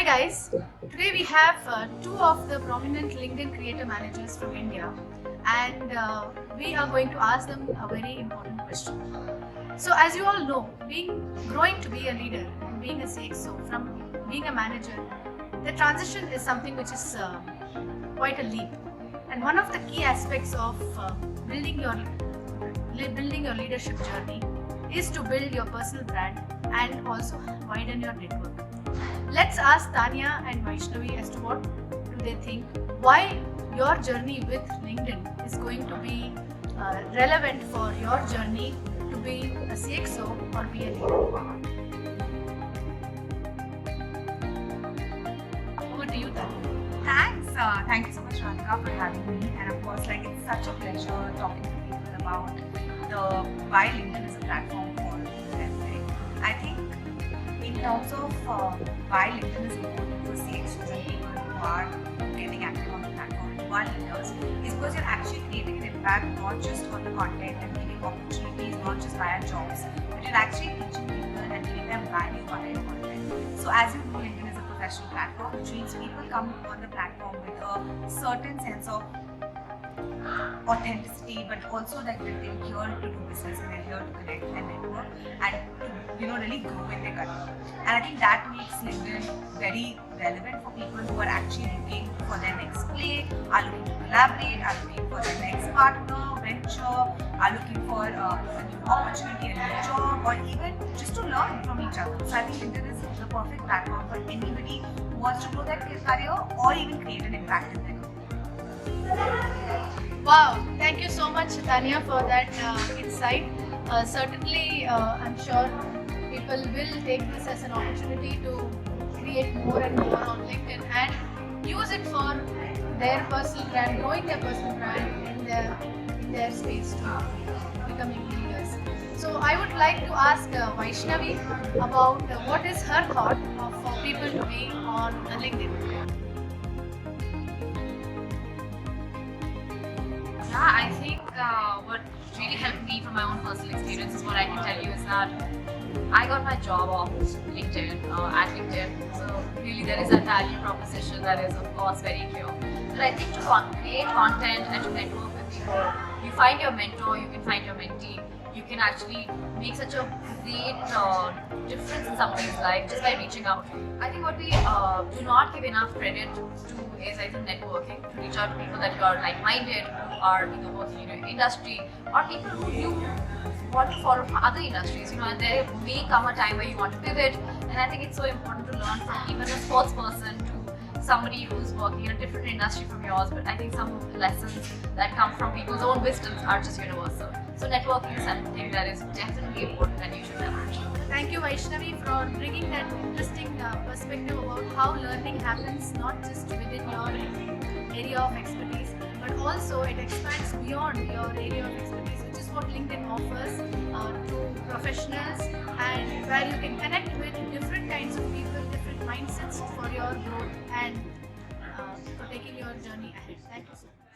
guys, today we have two of the prominent LinkedIn creator managers from India, and we are going to ask them a very important question. So as you all know, growing to be a leader and being a CXO from being a manager, the transition is something which is quite a leap. And one of the key aspects of building your leadership journey is to build your personal brand and also widen your network. Let's ask Tanya and Vaishnavi as to what do they think, why your journey with LinkedIn is going to be relevant for your journey to be a CXO or be a leader. Over to you, Tanya. Thanks. Thank you so much, Radhika, for having me. And of course, it's such a pleasure talking to people about why LinkedIn is a platform for them. Right? I think in terms of why LinkedIn is important for CXOs and people who are getting active on the platform, who are leaders, is because you're actually creating an impact not just on the content and giving opportunities, not just via jobs, but you're actually teaching people and giving them value via your content. So as you know, LinkedIn is a professional platform, which means people come on the platform with a certain sense of authenticity, but also that they're here to do business and they're here to connect and network and to really grow in their career. And I think that makes LinkedIn very relevant for people who are actually looking for their next play, are looking to collaborate, are looking for their next partner, venture, are looking for a new opportunity, a new job, or even just to learn from each other. So I think LinkedIn is the perfect platform for anybody who wants to grow their career or even create an impact in their career. Wow, thank you so much, Tanya, for that insight. Certainly, I'm sure people will take this as an opportunity to create more and more on LinkedIn and use it for their personal brand, growing their personal brand in their space to becoming leaders. So I would like to ask Vaishnavi about what is her thought for people to be on LinkedIn. Yeah, I think what really helped me from my own personal experience is what I can tell you is that I got my job off LinkedIn, at LinkedIn. So really there is a value proposition that is of course very clear. But I think to create content and to network with people, you find your mentor, you can find your mentee, you can actually make such a great difference in somebody's life just by reaching out. I think what we do not give enough credit to is I think networking, to reach out to people that you are like-minded, who are working in your industry, or people who you want to follow from other industries, and there may come a time where you want to pivot, and I think it's so important to learn from even a sports person to somebody who's working in a different industry from yours, but I think some of the lessons that come from people's own wisdoms are just universal. So networking is something that is definitely important and you should leverage. Thank you, Vaishnavi, for bringing that interesting perspective about how learning happens not just within your area of expertise, but also it expands beyond your area of expertise, which is what LinkedIn offers to professionals, and where you can connect with different kinds of people, different mindsets for your growth and for taking your journey ahead. Thank you so much.